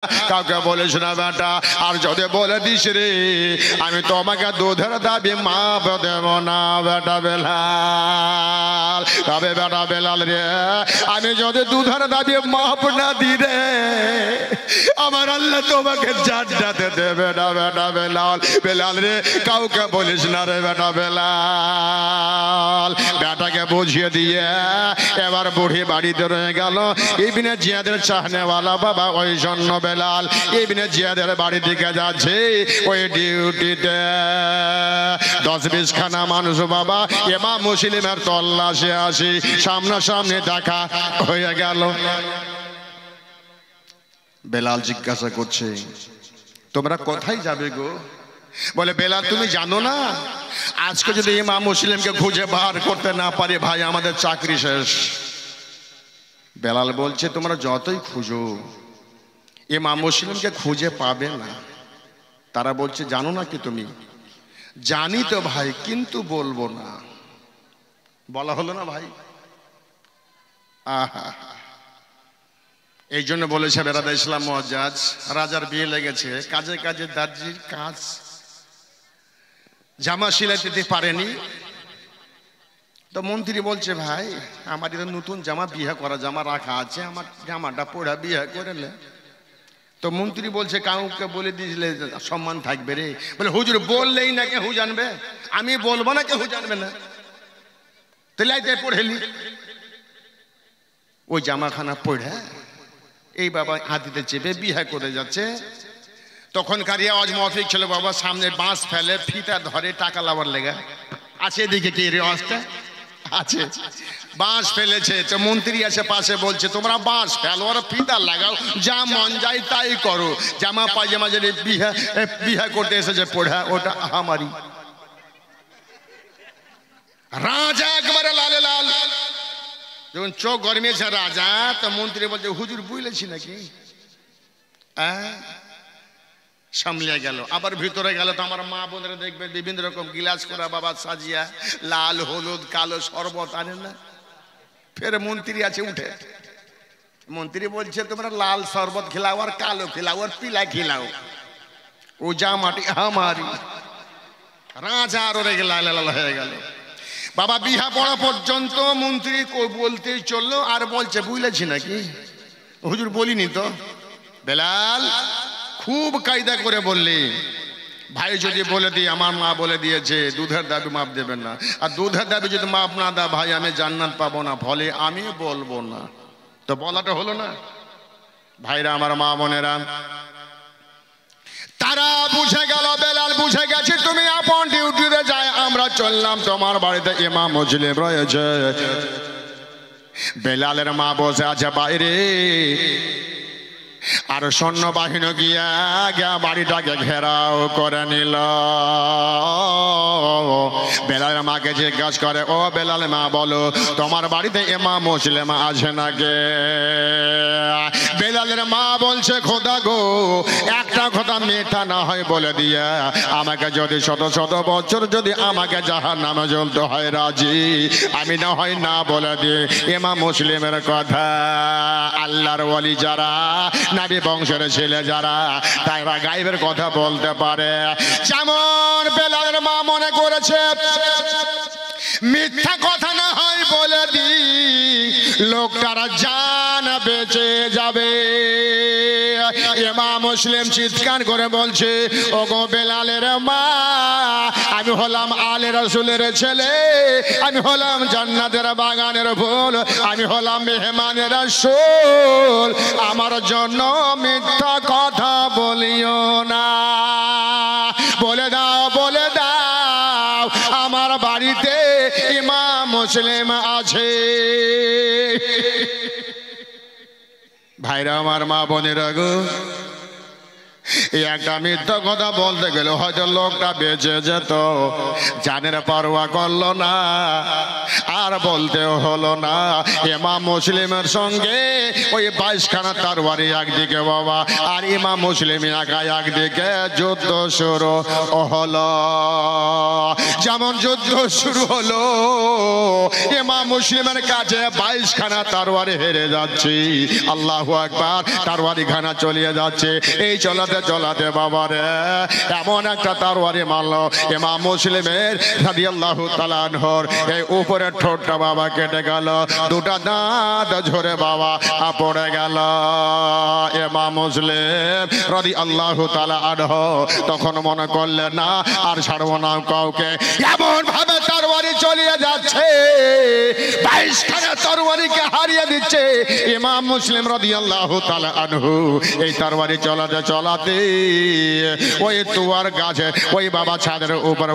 কাউকে বলিস না বেটা, আর যদি বলে দিস রে আমি তোমাকে দুধের দাবি মাপ দেব না বেটা বেলাল। তবে বেটা বেলাল রে, আমি যদি দুধের দাবি মাপ না দি রে আমার আল্লাহ তোমাকে জান্নাতে দেবে না বেটা বেলাল। বেলাল রে কাউকে বলিস না রে বেটা বেলাল। বেটাকে বুঝিয়ে দিয়ে এবার বুড়ি বাড়িতে রয়ে গেল। ইবনে জিয়াদের চাহনেওয়ালা বাবা ওই জন্য বেলাল ইবনে জিয়াদের বাড়ি দিকে যাচ্ছে ওই ডিউটিতে। 10-20 খানা মানুষ বাবা ইমাম মুসলিমের তল্লাশে আসি সামনাসামনি দেখা হয়ে গেল। বেলাল জিজ্ঞাসা করছে তোমরা কোথায় যাবে গো? বলে বেলাল তুমি জানো না আজকে যদি ইমাম মুসলিমকে খুঁজে বার করতে না পারি ভাই আমাদের চাকরি শেষ। বেলাল বলছে তোমরা যতই খুঁজো ইমাম মুসলিমকে খুঁজে পাবে না। তারা বলছে জানো না কি তুমি? জানি তো ভাই কিন্তু বলবো না। বলা হলো না ভাই। আহা, এই জন্য বলেছে বেরাদা ইসলাম মুআজ্জাজ, রাজার বিয়ে লেগেছে, কাজে কাজে দার্জির কাজ, জামা সিলাই দিতে পারেনি। তো মন্ত্রী বলছে ভাই আমার এটা নতুন জামা, বিয়ে করা জামা রাখা আছে, আমার জামাটা পড়া বিয়ে করে নে। তো মন্ত্রী বলছে কাউকে বলে দিলে সম্মান থাকবে রে। বলে হুজুর বললেই না কেউ জানবে, আমি বলবো না কেউ জানবে না, তাহলে পড়েলি ওই জামাখানা পড়ে এই বাবা হাতিতে চেপে বিয়ে করে যাচ্ছে। তখনকার আওয়াজ মাফিক ছিল বাবা, সামনে বাঁশ ফেলে ফিতা ধরে টাকা লাবার লেগে আছে। এদিকে কি রেওয়াজটা আছে, বাঁশ ফেলেছে। তো মন্ত্রী আছে পাশে বলছে তোমরা বাঁশ ফেলো আর ফিতা লাগাও, যা মন যায় তাই করো। জামা পায়জামা যদি বিয়ে করতে এসেছে পড়া ওটা আমারই। রাজা একবারে লালে লাল, যখন চোখ গরমিয়েছে রাজা, তো মন্ত্রী বলছে হুজুর বুঝলেছি নাকি? সামলিয়ে গেল। আবার ভিতরে গেল তো আমার মা বোনেরা দেখবে বিভিন্ন রকম গিলাস করা বাবা সাজিয়া লাল হলুদ কালো শরবত আনে না। ফের মন্ত্রী আছে উঠে, মন্ত্রী বলছে তোমরা লাল শরবত খিলাও আর কালো খিলাও আর পিলা খিলাও, ও জামাটি আমারই। রাজা আরো রেগে লাল লাল হয়ে গেল। বাবা বিহা পড়া পর্যন্ত মন্ত্রী বলতেই চললো আর বলছে বুঝলেছি নাকি? হুজুর বলিনি তো। বেলাল খুব কায়দা করে বললি ভাই যদি বলে দিই আমার মা বলে দিয়েছে দুধের দাবি মাপ দেবেন না, আর দুধের দাবি যদি মাপ না দেয় ভাই আমি জান্নাত পাবো না, ফলে আমি বলবো না। তো বলাটা হলো না। ভাইরা আমার মা বোনেরা তারা বুঝে গেল, বেলাল বুঝে গেছে তুমি আপন ডিউটিতে যায়, আমরা চললাম তোমার বাড়িতে ইমাম মুসলিম রয়েছে। বেলালের মা বসে আছে বাইরে, আর সৈন্যবাহিনী গিয়া বাড়িটাকে ঘেরাও করে নিল। বেলালের মাকে জিজ্ঞাসা করে ও বেলাল মা বলো তোমার বাড়িতে ইমাম মুসলিম আছে নাকি? বেলালের মা বলছে খোদা গো একটা কথা মেয়েটা না হয় বলে দিয়া, আমাকে যদি শত শত বছর যদি আমাকে জাহান্নামে জ্বলতে হয় রাজি, আমি না হয় না বলে দিই ইমাম মুসলিমের কথা। আল্লাহর ওয়ালি যারা, নবী বংশের ছেলে যারা, তারা গায়েবের কথা বলতে পারে। যেমন বেলালের মা মনে করেছে মিথ্যা কথা না হয় বলে দি লোকটারা জান বেঁচে যাবে। ইমাম মুসলিম চিৎকার করে বলছে ওগো বেলালের মা, আমি হলাম আলে রাসূলের ছেলে, আমি হলাম জান্নাতের বাগানের ফুল, আমি হলাম মেহমানের রাসূল, আমার জন্য মিথ্যা কথা বলিও না। বলে দাও বলে দাও আমার বাড়িতে ইমাম মুসলিম আছে। ভাইরা আমার মা বোনেরা গো, এই একটা মিথ্যা কথা বলতে গেলে হয়তো লোকটা বেঁচে যেত, জানের পরোয়া করলো না। আর বলতে হলো না। ইমাম মুসলিমের সঙ্গে ওই 22খানা তরবারি একদিকে বাবা, আর ইমাম মুসলিম একা একদিকে যুদ্ধ শুরু হলো। যেমন যুদ্ধ শুরু হলো, ইমাম মুসলিমের কাছে 22খানা তরবারি হেরে যাচ্ছে। আল্লাহু আকবার, তরবারি খানা চলিয়ে যাচ্ছে। এই চলাতে চলাতে বাবারে এমন একটা তরবারি মারলো ইমাম মুসলিমের রাদিয়াল্লাহু তাআলা আনহুর এই উপরের ঠোঁটটা বাবা কেটে গেল, দুটা দাঁত ঝরে বাবা পড়ে গেল। ইমাম মুসলিম রাদিয়াল্লাহু তাআলা আনহু তখন মনে করলেন না আর ছাড়বো না কাউকে। এমন ভাবে তরবারি চলিয়ে যাচ্ছে, 22খানা তরবারিকে হারিয়ে দিচ্ছে ইমাম মুসলিম রাদিয়াল্লাহু তাআলা আনহু। এই তরবারি চলাতে চলাতে ওই তুয়ার গাছে ওই বাবা ছাদের উপরে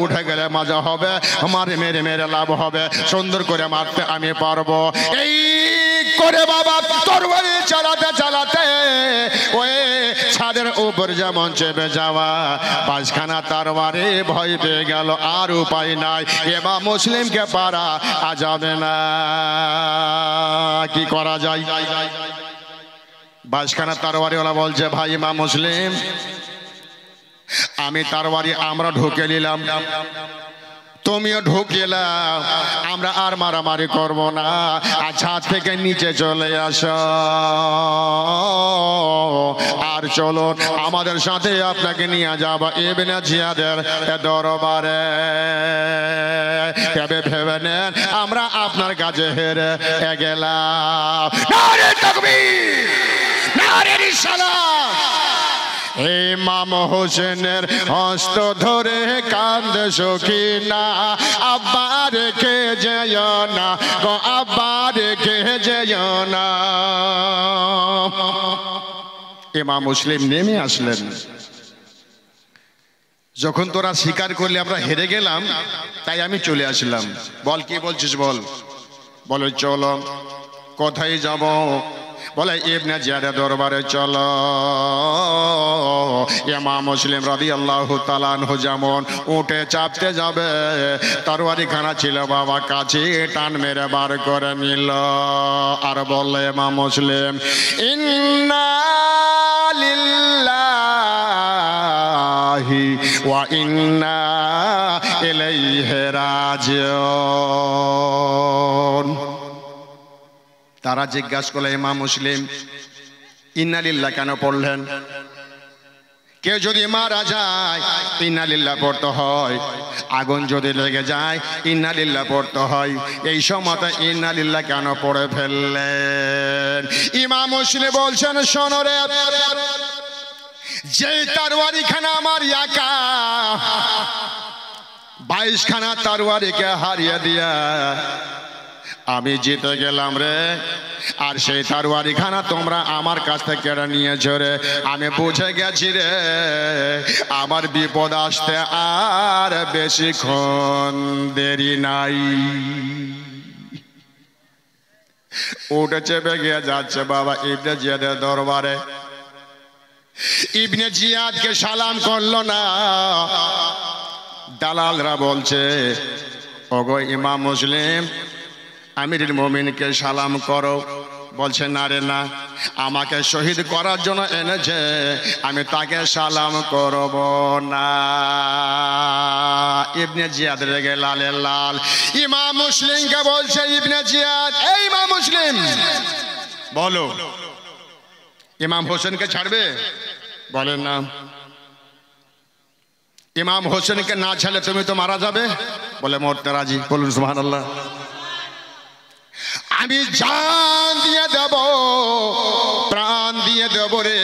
উঠে গেলে মজা হবে, আমার মেরে মেরে লাভ হবে, সুন্দর করে মারতে আমি পারবো। এই করে বাবা তরবারি চালাতে চালাতে ওই ছাদের উপর যেমন চেপে যাওয়া, 5খানা তরবারি ভয় পেয়ে গেল, আর উপায় নাই, ইমাম মুসলিমকে পারা যাবে না। কি করা যায়? 22খানা তরবারিওয়ালা বলছে, ভাই ইমাম মুসলিম, আমি তরবারি আমরা ঢুকে নিলাম, তুমিও ঢুকিলাম, আমরা আর মারামারি করব না, আর ছাদ থেকে নিচে চলে আসো, আর চলুন আমাদের সাথে আপনাকে নিয়ে যাব ইবনে জিয়াদের দরবারে। ভেবে নেন আমরা আপনার কাছে হেরে গেলাম। নারে তাকবীর, নারে রিসালাত। ইমাম হোসেনের হস্ত ধরে কান্দে সখিনা, আব্বা রেখে যেও না গো, আব্বা রেখে যেও না। ইমাম মুসলিম নেমে আসলেন, যখন তোরা স্বীকার করলে আমরা হেরে গেলাম, তাই আমি চলে আসলাম। বল কি বলছিস বল। বলে চলো। কোথায় যাব? বলে ইবনে জিয়াদের দরবারে চলো। ইমাম মুসলিম রাদিয়াল্লাহু তাআলা আনহু যেমন উঠে চাপতে যাবে, তরবারি খানা ছিল বাবা কাছে, টান মেরে বার করে নিল, আর বললে ইমাম মুসলিম, ইন্না লিল্লাহি ওয়া ইন্না ইলাইহি রাজিউন। তারা জিজ্ঞাসা করলে, ইমাম মুসলিম ইন্না লিল্লাহ কেন পড়লেন? কেউ যদি মারা যায় ইন্না লিল্লাহ পড়তে হয়, আগুন যদি লেগে যায় ইন্না লিল্লাহ পড়তে হয়, এই সময়তে ইন্না লিল্লাহ কেন পড়ে ফেললেন? ইমাম মুসলিম বলছেন, শোনো রে, যে তরবারি খানা আমার একা 22খানা তরবারিকে হারিয়ে দিয়া আমি জিতে গেলাম রে, আর সেই তরবারি খানা তোমরা আমার কাছ থেকে কেড়ে নিয়েছো রে। আমি বুঝে গেছি রে, আমার বিপদ আসতে আর বেশিক্ষণ দেরি নাই। উঠে চেপে গিয়ে যাচ্ছে বাবা ইবনে জিয়াদের দরবারে। ইবনে জিয়াদকে সালাম করলো না। দালালরা বলছে, ওগো ইমাম মুসলিম, আমিরুল মুমিনকে সালাম করো। বলছে না রে না, আমাকে শহীদ করার জন্য এনেছে, আমি তাকে সালাম করব না। ইবনে জিয়াদ রেগে লালে লাল। ইমাম মুসলিমকে বলছে, ইবনে জিয়াদ, এই ইমাম মুসলিম বলো, ইমাম হোসেনকে ছাড়বে? বলেন না। ইমাম হোসেনকে না ছাড়লে তুমি তো মারা যাবে। বলে মরতে রাজি। বলুন সুবহানাল্লাহ। আমি জান দিয়ে দেব, প্রাণ দিয়ে দেব রে,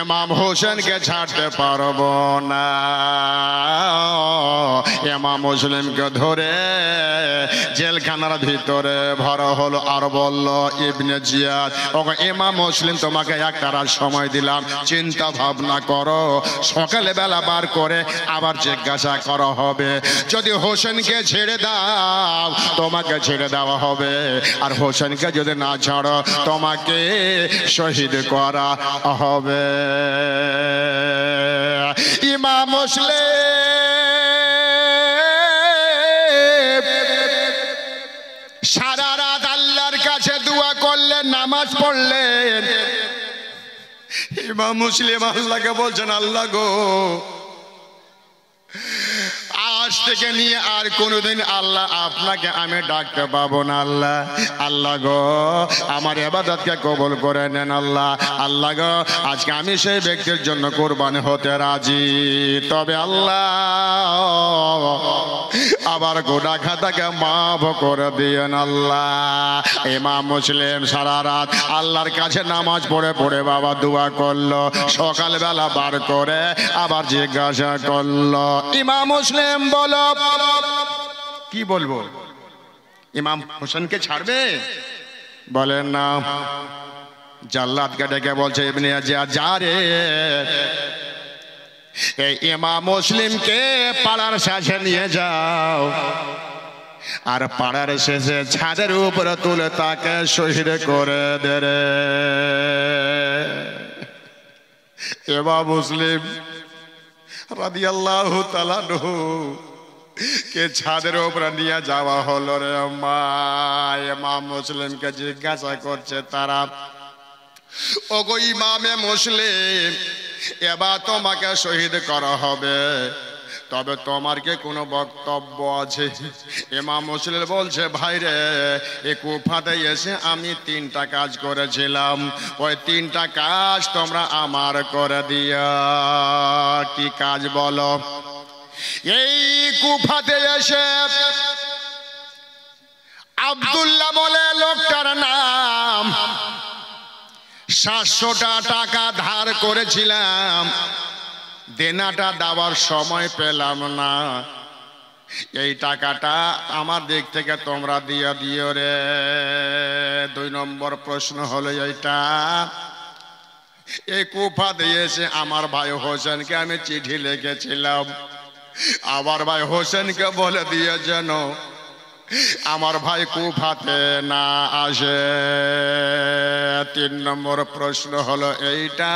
ইমাম হোসেনকে ছাড়তে পারবো না। ইমাম মুসলিমকে ধরে জেলখানার ভিতরে ভরা হলো। আর বলল ইবনে জিয়াদ, ওগো ইমাম মুসলিম, তোমাকে একটা রাত সময় দিলাম, চিন্তা ভাবনা করো, সকালে বেলা বার করে আবার জিজ্ঞাসা করা হবে। যদি হোসেনকে ছেড়ে দাও তোমাকে ছেড়ে দেওয়া হবে, আর হোসেনকে যদি না ছাড়ো তোমাকে শহীদ করা হবে। ইমাম মুসলিম ইমাম মুসলিম আল্লাহকে বলছেন, আল্লাহ গো, আজ থেকে নিয়ে আর কোনোদিন আল্লাহ আপনাকে আমি ডাকতে পাবো না। আল্লাহ, আল্লাহ গো, আমার ইবাদতকে কবুল করে নেন। আল্লাহ, আল্লাহ গো, আজকে আমি সেই ব্যক্তির জন্য কুরবানি হতে রাজি। তবে আল্লাহ আবার গোনা খাতাকে মাফ করে দিয়েন। আল্লাহ। ইমাম মুসলিম সারা রাত আল্লাহর কাছে নামাজ পড়ে পড়ে বাবা দোয়া করলো। সকালবেলা বার করে আবার জিজ্ঞাসা করলো, ইমাম মুসলিম বলো, কি বলবো? ইমাম হোসেনকে ছাড়বে? বলেন না। জাল্লাদকে ডেকে বলছে, ইবনে যা রে, এই ইমাম মুসলিমকে পাড়ার শেষে নিয়ে যাও, আর পাড়ার শেষে ছাদের উপরে তুলে তাকে শহীদ করে দে রে। ইমাম মুসলিম রাদিয়াল্লাহু তাআলা আনহু কে ছাদের উপরে নিয়ে যাওয়া হলো রে। মা ইমাম মুসলিমকে জিজ্ঞাসা করছে তারা, ওগো ইমামে মুসলিম, এবার তোমাকে শহীদ করা হবে, তবে তোমার কি কোনো বক্তব্য আছে? ইমাম মুসলিম বলছে, ভাই রে, এই কুফাতে এসে আমি 3টা কাজ করেছিলাম, ওই 3টা কাজ তোমরা আমার করে দিও। কি কাজ বলো? এই কুফাতে এসে আব্দুল্লাহ বলে লোকটার নাম, 700টা টাকা ধার করেছিলাম, দেনাটা দেওয়ার সময় পেলাম না। এই টাকাটা আমার দিক থেকে তোমরা দিয়ে দিও রে। 2 নম্বর প্রশ্ন হলো এইটা, এই কুফা দিয়েছে আমার ভাই হোসেনকে আমি চিঠি লিখেছিলাম, আমার ভাই হোসেনকে বলে দিয়ে যেন আমার ভাই কুফাতে না আসে। 3 নম্বর প্রশ্ন হলো এইটা,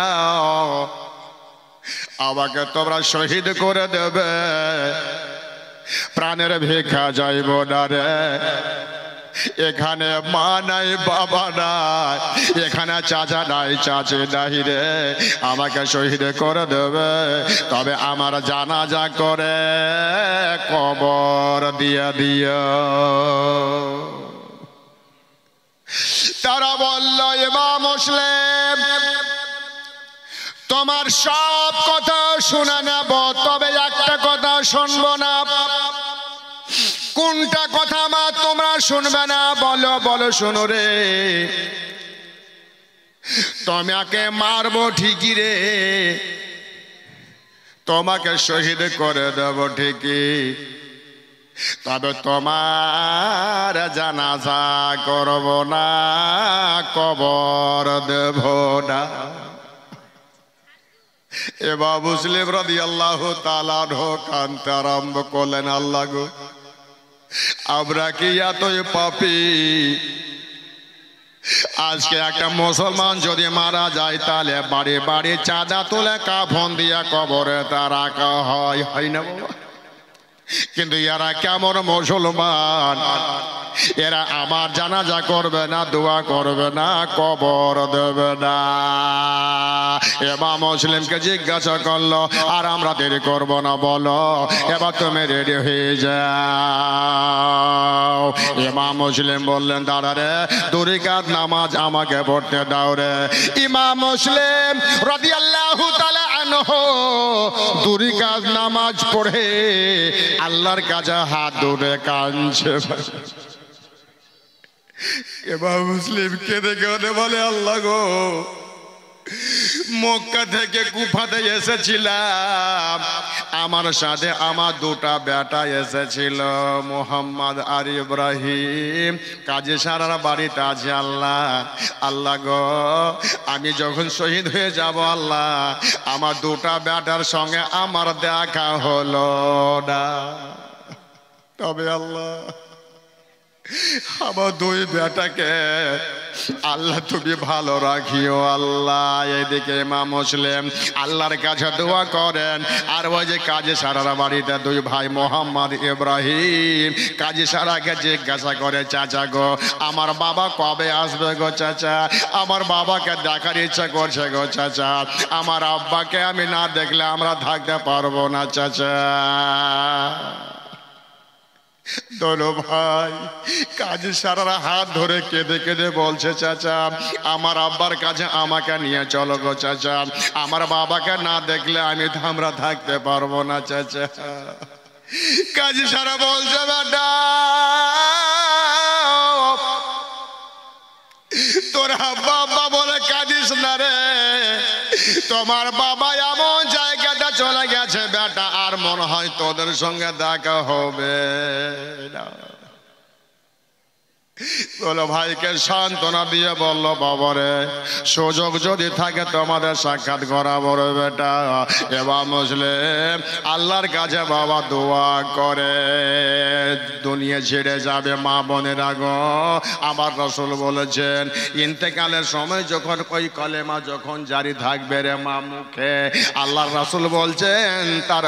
আমাকে তোমরা শহীদ করে দেবে, প্রাণের ভিক্ষা যাইব না রে। এখানে মা নাই, বাবা নাই, এখানে চাচা নাই, চাচি নাই রে। আমাকে শহীদ করে দেবে, তবে আমার জানাজা করে কবর দিয়ে দিও। তারা বলল, ইমাম মুসলিম, তোমার সব কথা শুনে নেব, তবে একটা কথা শুনবো না। কোনটা কথা মা তোমরা শুনবে না? বলো বলো, শোনো রে। তোমাকে মারবো ঠিকই রে, তোমাকে শহীদ করে দেব ঠিকই, তবে তোমার জানাজা করব না, কবর দেব না। ইমাম মুসলিম রাদিয়াল্লাহু তাআলা আনহু কাঁদতে আরম্ভ করলেন, আল্লাহ গো, আমরা কি এতই পাপী? আজকে একটা মুসলমান যদি মারা যায়, তাহলে বাড়ি বাড়ি চাঁদা তুলে কাফন দিয়া কবরে তা রাখা হয়, হয় না বাবা? কিন্তু এরা কেমন মুসলমান, এরা আমার জানাজা করবে না, দোয়া করবে না, কবর দেবে না। ইমাম মুসলিমকে জিজ্ঞাসা করলো, আর আমরা দেরি করবো না, বলো এবার তুমি রেডি হয়ে যাও। ইমাম মুসলিম বললেন, দাঁড়া রে, 2 রাকাত নামাজ আমাকে পড়তে দাও রে। ইমাম মুসলিম রাদিয়াল্লাহু তাআলা আনহু 2 রাকাত নামাজ পড়ে আল্লাহর কাছে হাত ধরে কাঁদছে। ইমাম মুসলিম কেঁদে কেঁদে বলে, আল্লাহ গো, মক্কা থেকে কুফাতে এসেছিলাম, আমার সাথে আমার 2টা বেটা এসেছিল, মোহাম্মদ আর ইব্রাহিম, কাজী সারার বাড়িতে আছে। আল্লাহ, আল্লাহ গো, আমি যখন শহীদ হয়ে যাব, আল্লাহ, আমার 2টা বেটার সঙ্গে আমার দেখা হলো না। তবে আল্লাহ, আমার দুই বেটাকে আল্লাহ তুমি ভালো রাখিও আল্লাহ। এদিকে ইমাম মুসলিম আল্লাহর কাছে দোয়া করেন। আর ওই যে কাজী সারার বাড়িতে দুই ভাই মোহাম্মদ ইব্রাহিম কাজী সারাকে জিজ্ঞাসা করে, চাচা গো আমার বাবা কবে আসবে গো চাচা? আমার বাবাকে দেখার ইচ্ছা করছে গো চাচা। আমার আব্বাকে আমি না দেখলে আমরা থাকতে পারবো না চাচা। দোনো ভাই কাজী সারারা হাত ধরে কেঁদে কেঁদে বলছে, চাচা আমার আব্বার কাছে আমাকে নিয়ে চলো গো চাচা। আমার বাবাকে না দেখলে আমরা থাকতে পারবো না চাচা। কাজী সারা বলছে, বেটা তোর বাবা বলে কাঁদিস না রে, তোমার বাবা এমন জায়গাটা চলে গেছে বেটা, আর মনে হয় তোদের সঙ্গে দেখা হবে না। বলো ভাইকে সান্ত্বনা দিয়ে বলল, বাবারে সুযোগ যদি থাকে তোমাদের সাক্ষাৎ করাবো রে বেটা। এবার মুসলিম আল্লাহর কাছে বাবা দোয়া করে দুনিয়া ছেড়ে যাবে। মা বোনের আগো আমার রাসূল বলেছেন ইন্তেকালের সময় যখন ওই কলেমা যখন জারি থাকবে রে মা মুখে, আল্লাহর রাসূল বলছেন তার